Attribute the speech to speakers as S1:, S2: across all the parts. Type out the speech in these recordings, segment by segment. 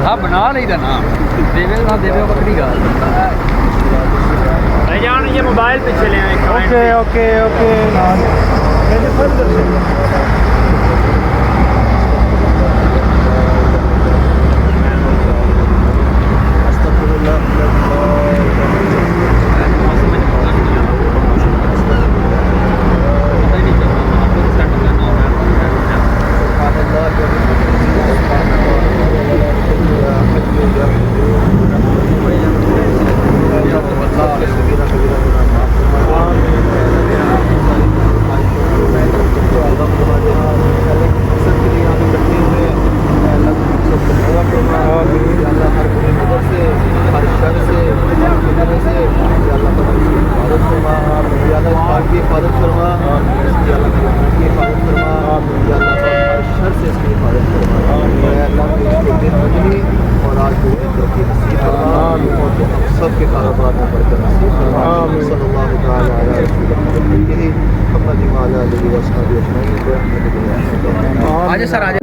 S1: ਹਾਂ ਬਣਾ ਲਈਦਾ ਨਾ ਦੇਵੇ ਨਾ ਦੇਵੇ ਵੱਖਰੀ ਗੱਲ ਲੈ ਜਾਣ ਇਹ ਮੋਬਾਈਲ ਪਿੱਛੇ ਲੈ ਆਏ
S2: اوکے اوکے اوکے سب کے کاروبار میں برکت نصیب فرما صلی اللہ تعالی علیہ وسلم محمد وعلی آلہ وصحبہ اجمعین
S1: آج سر آج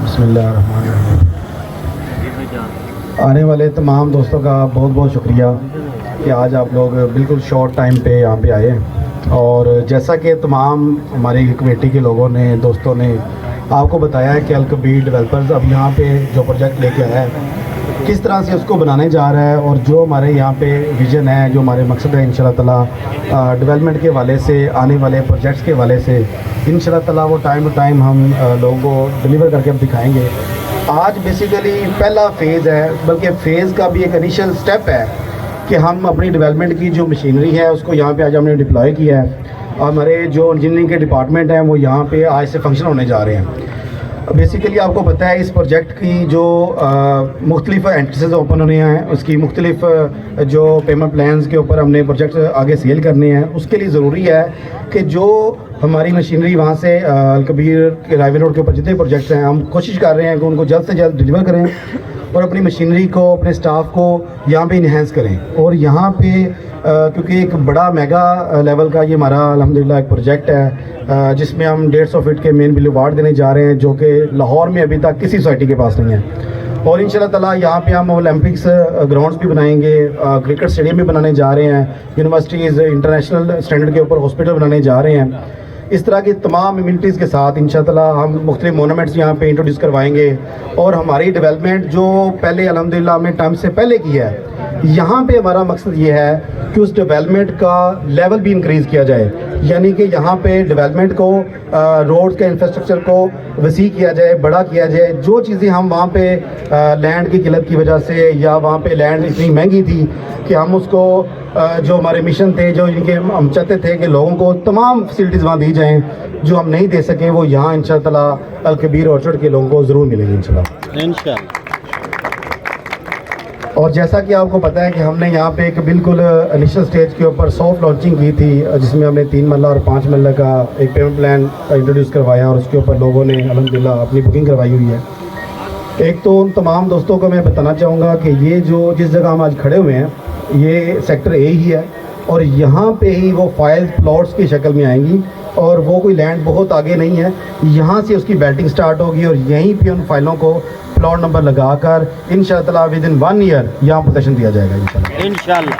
S2: بسم اللہ الرحمن الرحیم. آنے والے تمام دوستوں کا بہت بہت شکریہ کہ آج آپ لوگ بالکل شارٹ ٹائم پہ یہاں پہ آئے اور جیسا کہ تمام ہماری کمیٹی کے لوگوں نے دوستوں نے آپ کو بتایا ہے کہ الکبیر ڈیولپرز اب یہاں پہ جو پروجیکٹ لے کے آیا ہے کس طرح سے اس کو بنانے جا رہا ہے اور جو ہمارے یہاں پہ ویژن ہے جو ہمارے مقصد ہے انشاءاللہ تعالیٰ ڈیولپمنٹ کے حوالے سے آنے والے پروجیکٹس کے حوالے سے انشاءاللہ تعالیٰ وہ ٹائم ٹو ٹائم ہم لوگوں کو ڈلیور کر کے ہم دکھائیں گے. آج بیسیکلی پہلا فیز ہے بلکہ فیز کا بھی ایک انیشل سٹیپ ہے کہ ہم اپنی ڈیولپمنٹ کی جو مشینری ہے اس کو یہاں پہ آج ہم نے ڈپلوائے کیا ہے اور ہمارے جو انجینئرنگ کے ڈپارٹمنٹ ہیں وہ یہاں پہ آج سے فنکشن ہونے جا رہے ہیں. بیسیکلی آپ کو پتہ ہے اس پروجیکٹ کی جو مختلف انٹرنسز اوپن ہونے ہیں اس کی مختلف جو پیمنٹ پلانز کے اوپر ہم نے پروجیکٹ آگے سیل کرنے ہیں اس کے لیے ضروری ہے کہ جو ہماری مشینری وہاں سے الکبیر کے رائے وے روڈ کے اوپر جتنے پروجیکٹس ہیں ہم کوشش کر رہے ہیں کہ ان کو جلد سے جلد ڈلیور کریں اور اپنی مشینری کو اپنے سٹاف کو یہاں پہ انہینس کریں. اور یہاں پہ کیونکہ ایک بڑا میگا لیول کا یہ ہمارا الحمدللہ ایک پروجیکٹ ہے جس میں ہم 150 فٹ کے مین بلیوارڈ دینے جا رہے ہیں جو کہ لاہور میں ابھی تک کسی سوسائٹی کے پاس نہیں ہے. اور انشاءاللہ تعالیٰ یہاں پہ ہم اولمپکس گراؤنڈز بھی بنائیں گے, کرکٹ اسٹیڈیم بھی بنانے جا رہے ہیں, یونیورسٹیز انٹرنیشنل اسٹینڈرڈ کے اوپر ہاسپٹل بنانے جا رہے ہیں. اس طرح کی تمام ایمینٹیز کے ساتھ انشاءاللہ ہم مختلف مونومنٹس یہاں پہ انٹروڈیوس کروائیں گے. اور ہماری ڈیولپمنٹ جو پہلے الحمدللہ ہم نے ٹائم سے پہلے کی ہے یہاں پہ ہمارا مقصد یہ ہے کہ اس ڈیولپمنٹ کا لیول بھی انکریز کیا جائے, یعنی کہ یہاں پہ ڈیولپمنٹ کو روڈز کے انفراسٹرکچر کو وسیع کیا جائے, بڑا کیا جائے. جو چیزیں ہم وہاں پہ لینڈ کی قلت کی وجہ سے یا وہاں پہ لینڈ اتنی مہنگی تھی کہ ہم اس کو جو ہمارے مشن تھے جو ان کے ہم چاہتے تھے کہ لوگوں کو تمام فیسلٹیز وہاں دی جائیں جو ہم نہیں دے سکیں وہ یہاں انشاءاللہ تعالیٰ الکبیر اورچرڈ کے لوگوں کو ضرور ملیں گے انشاءاللہ. اور جیسا کہ آپ کو پتہ ہے کہ ہم نے یہاں پہ ایک بالکل انیشل سٹیج کے اوپر سافٹ لانچنگ کی تھی جس میں ہم نے 3 مرلہ اور 5 مرلہ کا ایک پیمنٹ پلان انٹروڈیوس کروایا اور اس کے اوپر لوگوں نے الحمدللہ اپنی بکنگ کروائی ہوئی ہے. ایک تو ان تمام دوستوں کو میں بتانا چاہوں گا کہ یہ جو جس جگہ ہم آج کھڑے ہوئے ہیں یہ سیکٹر اے ہی ہے اور یہاں پہ ہی وہ فائل پلاٹس کی شکل میں آئیں گی اور وہ کوئی لینڈ بہت آگے نہیں ہے, یہاں سے اس کی بیلٹنگ سٹارٹ ہوگی اور یہیں پہ ان فائلوں کو پلاٹ نمبر لگا کر انشاءاللہ تعالیٰ ود ان 1 ایئر یہاں پوزیشن دیا جائے گا انشاءاللہ.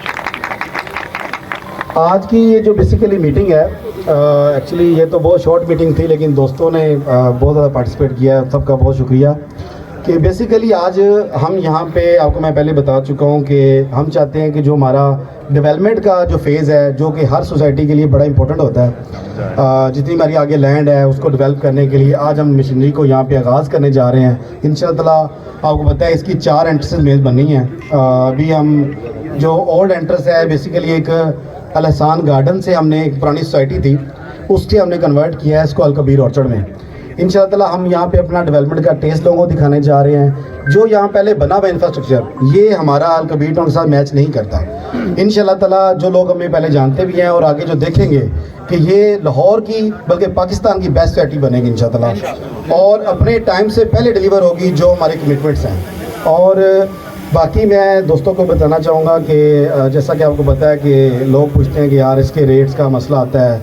S2: آج کی یہ جو بیسیکلی میٹنگ ہے, ایکچولی یہ تو بہت شارٹ میٹنگ تھی لیکن دوستوں نے بہت زیادہ پارٹیسپیٹ کیا ہے, سب کا بہت شکریہ. کہ بیسیکلی آج ہم یہاں پہ آپ کو میں پہلے بتا چکا ہوں کہ ہم چاہتے ہیں کہ جو ہمارا ڈیولپمنٹ کا جو فیز ہے جو کہ ہر سوسائٹی کے لیے بڑا امپورٹنٹ ہوتا ہے, جتنی ہماری آگے لینڈ ہے اس کو ڈیولپ کرنے کے لیے آج ہم مشینری کو یہاں پہ آغاز کرنے جا رہے ہیں انشاءاللہ تعالیٰ. آپ کو پتہ ہے اس کی 4 انٹرنس میز بنی ہیں. ابھی ہم جو اولڈ انٹرنس ہے بیسیکلی ایک الحسان گارڈن سے ہم نے ایک پرانی سوسائٹی تھی اس سے ہم نے کنورٹ کیا ہے اس کو الکبیر اورچڑ میں. انشاءاللہ تعالیٰ ہم یہاں پہ اپنا ڈیولپمنٹ کا ٹیسٹ لوگوں کو دکھانے جا رہے ہیں. جو یہاں پہلے بنا ہوا انفراسٹرکچر یہ ہمارا الکبیر ٹاؤن کے ساتھ میچ نہیں کرتا. انشاءاللہ تعالیٰ جو لوگ ہمیں پہلے جانتے بھی ہیں اور آگے جو دیکھیں گے کہ یہ لاہور کی بلکہ پاکستان کی بیسٹ سوسائٹی بنے گی انشاءاللہ تعالیٰ, اور اپنے ٹائم سے پہلے ڈیلیور ہوگی جو ہمارے کمٹمنٹس ہیں. اور باقی میں دوستوں کو بتانا چاہوں گا کہ جیسا کہ آپ کو پتہ ہے کہ لوگ پوچھتے ہیں کہ یار اس کے ریٹس کا مسئلہ آتا ہے,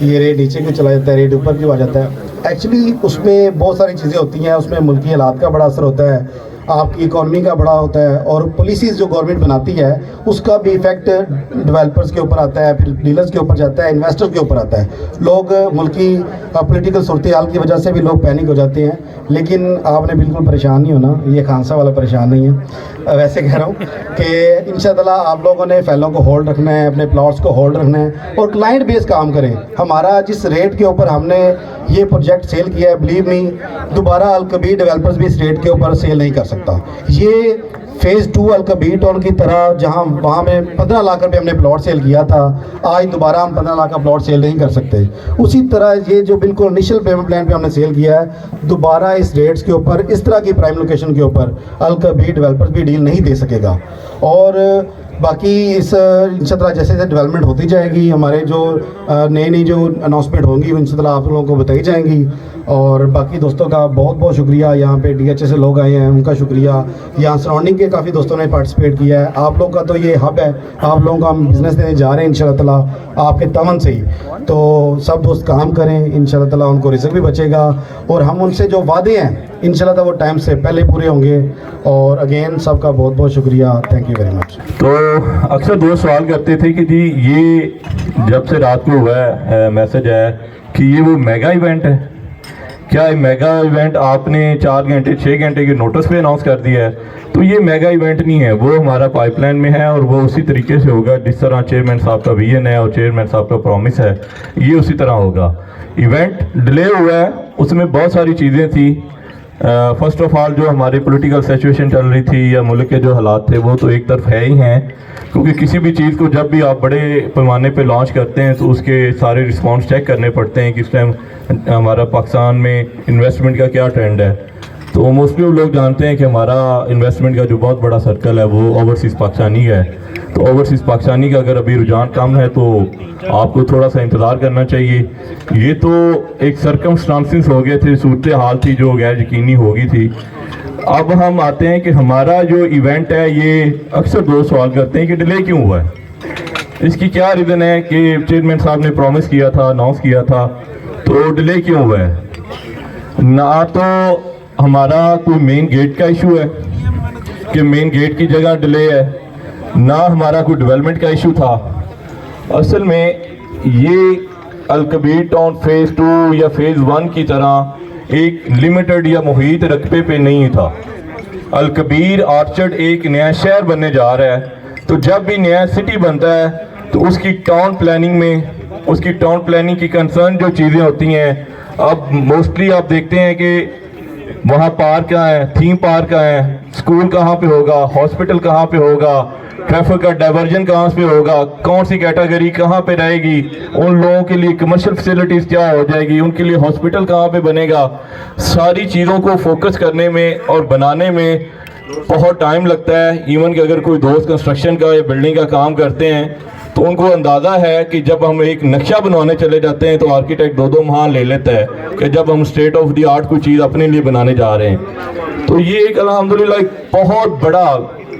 S2: یہ ریٹ نیچے کیوں چلا جاتا ہے, ریٹ اوپر کیوں آ جاتا ہے. ایکچولی اس میں بہت ساری چیزیں ہوتی ہیں, اس میں ملکی حالات کا بڑا اثر ہوتا ہے, آپ کی اکانومی کا بڑا ہوتا ہے, اور پالیسیز جو گورنمنٹ بناتی ہے اس کا بھی ایفیکٹ ڈیولپرز کے اوپر آتا ہے, پھر ڈیلرز کے اوپر جاتا ہے, انویسٹر کے اوپر آتا ہے. لوگ ملکی پولیٹیکل صورتحال کی وجہ سے بھی لوگ پینک ہو جاتے ہیں, لیکن آپ نے بالکل پریشان نہیں ہونا, یہ خانسا والا پریشان نہیں ہے. ویسے کہہ رہا ہوں کہ انشاءاللہ آپ لوگوں نے فائلوں کو ہولڈ رکھنا ہے, اپنے پلاٹس کو ہولڈ رکھنا ہے اور کلائنٹ بیس کام کریں. ہمارا جس ریٹ کے اوپر ہم نے یہ پروجیکٹ سیل کیا ہے, بلیو می دوبارہ الکبیر ڈیولپرز بھی اس ریٹ کے اوپر سیل نہیں کر سکتا. یہ فیز 2 الکبیر ٹاؤن کی طرح جہاں وہاں میں 15 لاکھ روپے ہم نے پلاٹ سیل کیا تھا, آج دوبارہ ہم 15 لاکھ کا پلاٹ سیل نہیں کر سکتے. اسی طرح یہ جو بالکل انیشل پیمنٹ پلان پہ ہم نے سیل کیا ہے, دوبارہ اس ریٹس کے اوپر اس طرح کی پرائم لوکیشن کے اوپر الکبیر ڈیولپرز بھی ڈیل نہیں دے سکے گا. اور باقی اس انشاءاللہ جیسے جیسے ڈیولپمنٹ ہوتی جائے گی, ہمارے جو نئی جو اناؤنسمنٹ ہوں گی انشاءاللہ آپ لوگوں کو بتائی جائیں گی. اور باقی دوستوں کا بہت بہت شکریہ, یہاں پہ ڈی ایچ اے سے لوگ آئے ہیں ان کا شکریہ, یہاں سراؤنڈنگ کے کافی دوستوں نے پارٹیسپیٹ کیا ہے. آپ لوگ کا تو یہ ہب ہے, آپ لوگوں کا ہم بزنس دینے جا رہے ہیں انشاءاللہ تعالیٰ آپ کے تعاون سے ہی. تو سب دوست کام کریں انشاءاللہ تعالیٰ, ان کو رزق بھی بچے گا اور ہم ان سے جو وعدے ہیں انشاءاللہ تعالیٰ وہ ٹائم سے پہلے پورے ہوں گے. اور اگین سب کا بہت بہت شکریہ, تھینک یو ویری مچ.
S3: تو اکثر دوست سوال کرتے تھے کہ جی یہ جب سے رات کو ہوا ہے میسج ہے کہ یہ وہ میگا ایونٹ ہے, کیا میگا ایونٹ آپ نے 4 گھنٹے 6 گھنٹے کے نوٹس پہ اناؤنس کر دیا ہے؟ تو یہ میگا ایونٹ نہیں ہے, وہ ہمارا پائپ لائن میں ہے اور وہ اسی طریقے سے ہوگا جس طرح چیئرمین صاحب کا ویژن ہے اور چیئرمین صاحب کا پرومس ہے, یہ اسی طرح ہوگا. ایونٹ ڈیلے ہوا ہے, اس میں بہت ساری چیزیں تھیں. فرسٹ آف آل جو ہماری پولیٹیکل سچویشن چل رہی تھی یا ملک کے جو حالات تھے وہ تو ایک طرف ہے ہی ہیں, کیونکہ کسی بھی چیز کو جب بھی آپ بڑے پیمانے پہ لانچ کرتے ہیں تو اس کے سارے رسپانس چیک کرنے پڑتے ہیں کہ اس ٹائم ہمارا پاکستان میں انویسٹمنٹ کا کیا ٹرینڈ ہے. تو موسٹلی لوگ جانتے ہیں کہ ہمارا انویسٹمنٹ کا جو بہت بڑا سرکل ہے وہ اوورسیز پاکستانی ہے. تو اوورسیز پاکستانی کا اگر ابھی رجحان کم ہے تو آپ کو تھوڑا سا انتظار کرنا چاہیے. یہ تو ایک سرکمسٹانسز ہو گئے تھے, صورتحال تھی جو غیر یقینی ہو گئی تھی. اب ہم آتے ہیں کہ ہمارا جو ایونٹ ہے, یہ اکثر دوست سوال کرتے ہیں کہ ڈیلے کیوں ہوا ہے, اس کی کیا ریزن ہے کہ چیئرمین صاحب نے پرومس کیا تھا, اناؤنس کیا تھا, تو ڈیلے کیوں ہوا ہے؟ نہ تو ہمارا کوئی مین گیٹ کا ایشو ہے کہ مین گیٹ کی جگہ ڈیلے ہے, نہ ہمارا کوئی ڈیولپمنٹ کا ایشو تھا. اصل میں یہ الکبیر ٹاؤن فیز 2 یا فیز 1 کی طرح ایک لمیٹڈ یا محیط رقبے پہ نہیں تھا. الکبیر آرچرڈ ایک نیا شہر بننے جا رہا ہے, تو جب بھی نیا سٹی بنتا ہے تو اس کی ٹاؤن پلاننگ میں, اس کی ٹاؤن پلاننگ کی کنسرن جو چیزیں ہوتی ہیں, اب موسٹلی آپ دیکھتے ہیں کہ وہاں پارک کہاں ہے, تھیم پارک کہاں ہے, اسکول کہاں پہ ہوگا, ہاسپٹل کہاں پہ ہوگا, ٹریفک کا ڈائیورژن کہاں پہ ہوگا, کون سی کیٹیگری کہاں پہ رہے گی, ان لوگوں کے لیے کمرشل فیسلٹیز کیا ہو جائے گی, ان کے لیے ہاسپٹل کہاں پہ بنے گا. ساری چیزوں کو فوکس کرنے میں اور بنانے میں بہت ٹائم لگتا ہے. ایون کہ اگر کوئی دوست کنسٹرکشن کا یا بلڈنگ کا کام کرتے ہیں تو ان کو اندازہ ہے کہ جب ہم ایک نقشہ بنوانے چلے جاتے ہیں تو آرکیٹیکٹ 2 ماہ لے لیتا ہے کہ جب ہم اسٹیٹ آف دی آرٹ کوئی چیز اپنے لیے بنانے جا رہے ہیں. تو یہ ایک الحمدللہ ایک بہت بڑا